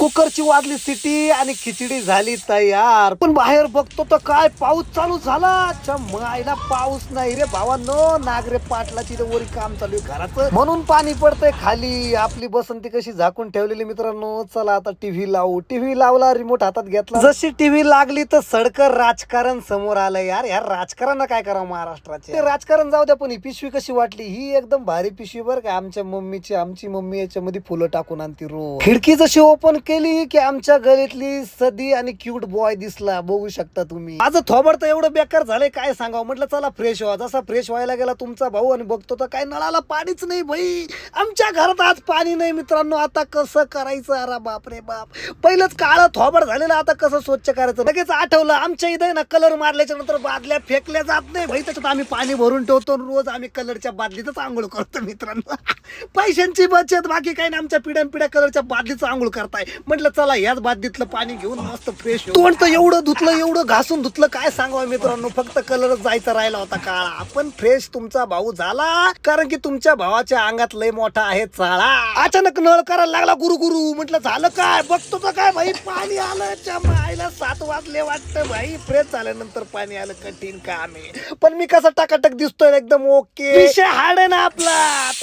कुकरची वाजली सिटी आणि खिचडी झाली तयार. पण बाहेर बघतो तर काय पाऊस चालू झाला. अच्छा मायला पाऊस नाही रे भावांनो. नागरे पाटलाची वरी काम चालू आहे घराचं, म्हणून पाणी पडतंय खाली. आपली बसंती कशी झाकून ठेवलेली मित्रांनो. चला आता टीव्ही लावू. टीव्ही लावला, रिमोट हातात घेतला. जशी टीव्ही लागली तर सडकर राजकारण समोर आलं. यार यार राजकारण काय करावं महाराष्ट्राचे. ते राजकारण जाऊ द्या, पण ही पिशवी कशी वाटली. ही एकदम भारी पिशवी बरं का. आमच्या मम्मीची, आमची मम्मी याच्यामध्ये फुलं टाकून आणती रोज. खिडकी जशी ओपन केली की आमच्या गलीतली सदी आणि क्यूट बॉय दिसला. बघू शकता तुम्ही. माझं थोबड तर एवढं बेकार झालंय काय सांगावं. म्हटलं चला फ्रेश व्हा. जसा फ्रेश व्हायला गेला तुमचा भाऊ आणि बघतो तर काय नळाला पाणीच नाही भाई. आमच्या घरात आज पाणी नाही मित्रांनो. आता कसं करायचं. अरे बाप रे बाप. पहिलंच काळं थोबड झालेलं, आता कसं स्वच्छ करायचं. लगेच आठवलं आमच्या इथे ना कलर मारल्याच्या नंतर बादल्या फेकल्या जात नाही भाई. त्याच्यात आम्ही पाणी भरून ठेवतो. रोज आम्ही कलरच्या बादलीतच आंघोळ करतो मित्रांनो. पैशांची बचत बाकी काही नाही. आमच्या पिढ्या कलरच्या बादलीचं आंघोळ करताय. म्हटलं चला याच बादलीतलं पाणी घेऊन मस्त फ्रेश होऊ. तोंड तर एवढं धुतलं, एवढं घासून धुतलं काय सांगावं मित्रांनो. फक्त कलरच जायचा राहिला होता काळा. आपण फ्रेश तुमचा भाऊ झाला, कारण की तुमच्या भावाच्या अंगात लय मोठा आहे चाळा. अचानक नळ करायला लागला गुरु गुरु. म्हटलं झालं काय. बघतो तर काय भाई पाणी आलं. आईला 7 वाजले वाटतं भाई. फ्रेश झाल्यानंतर पाणी आलं. कठीण काम आहे, पण मी कसं टाकाटक दिसतोय एकदम ओके. विषय हार्ड आहे ना आपला.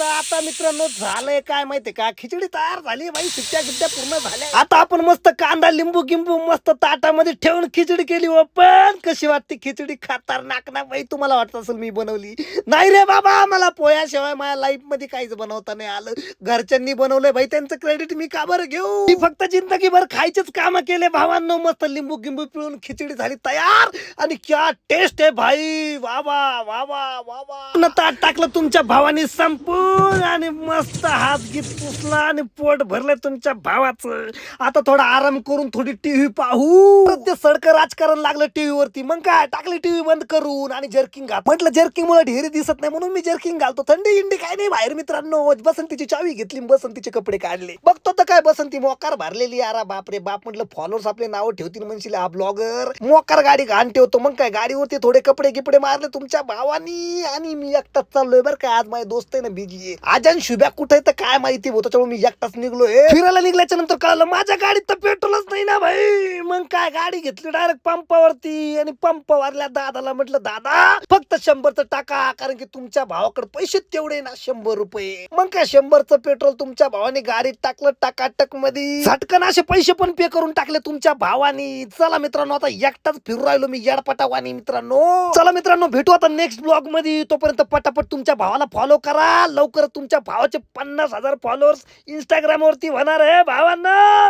आता मित्रांनो झालंय काय माहितीये का. खिचडी तयार झाली भाई. शिट्ट्या पूर्ण झाल्या. आता आपण मस्त कांदा लिंबू गिंबू मस्त ताटामध्ये ठेवून खिचडी केली. पण कशी वाटते खिचडी. खतरनाक ना भाई. तुम्हाला वाटत असेल मी बनवली. नाही रे बाबा, मला पोह्याशिवाय माझ्या लाईफ मध्ये काहीच बनवता नाही आलं. घरच्यांनी बनवलंय भाई, त्यांचं क्रेडिट मी का बरं घेऊ. मी फक्त जिंदगीभर खायचेच काम केले भावांनो. मस्त लिंबू गिंबू पिळून खिचडी झाली तयार. आणि क्या टेस्ट आहे भाई. वावा वावा वावा. ताट टाकलं तुमच्या भावानी संपून आणि मस्त हात गीत पुसला आणि पोट भरलं तुमच्या भावाचं. आता थोडा आराम करून थोडी टीव्ही पाहू. ते सडकं राजकारण लागलं टीव्ही वरती. मग काय टाकली टीव्ही बंद करून आणि जर्किंग घात. म्हटलं जर्किंग मुळे ढेरी दिसत नाही म्हणून मी जर्किंग घालतो. थंडी इंडी काय नाही बाहेर मित्रांनो. बसंतीची चावी घेतली, बसंतीचे कपडे काढले. बघतो तर काय बसंती मोकार भरलेली. अरे बाप रे बाप. म्हटलं फॉलोअर्स आपले नाव ठेवतील म्हणशील हा ब्लॉगर. मोकार गाडी घाण ठेवतो. मग काय गाडीवरती थोडे कपडे गिपडे मारले तुमच्या भावानी. आणि मी एकटाच चाललोय बरं काय. आज माझे दोस्त आहे ना बिजी आहे. आजन शुभ्या कुठे तर काय माहिती होतं, त्याच्यामुळे मी एकटाच निघलोय. फिरायला निघल्याच्या नंतर कळलं माझ्या गाडीत तर पेट्रोलच नाही ना भाई. मग काय गाडी घेतली डायरेक्ट पंपावरती. आणि पंपावरल्या दादाला म्हटलं दादा फक्त 100चं टाका, कारण की तुमच्या भावाकडे पैसे तेवढे ना 100 रुपये. मग काय 100चं पेट्रोल तुमच्या भावाने गाडीत टाकलं टाकाटक मध्ये. झटकन असे पैसे पण पे करून टाकले तुमच्या भावानी. चला मित्रांनो आता एकटाच फिरू राहिलो मी येडपटावानी मित्रांनो. चला मित्रांनो भेटू आता नेक्स्ट ब्लॉग मध्ये. तोपर्यंत पटापट तुमच्या भावाला फॉलो करा. लवकर तुमच्या भावाचे 50,000 फॉलोअर्स इंस्टाग्राम वरती होणार आहे भावांना.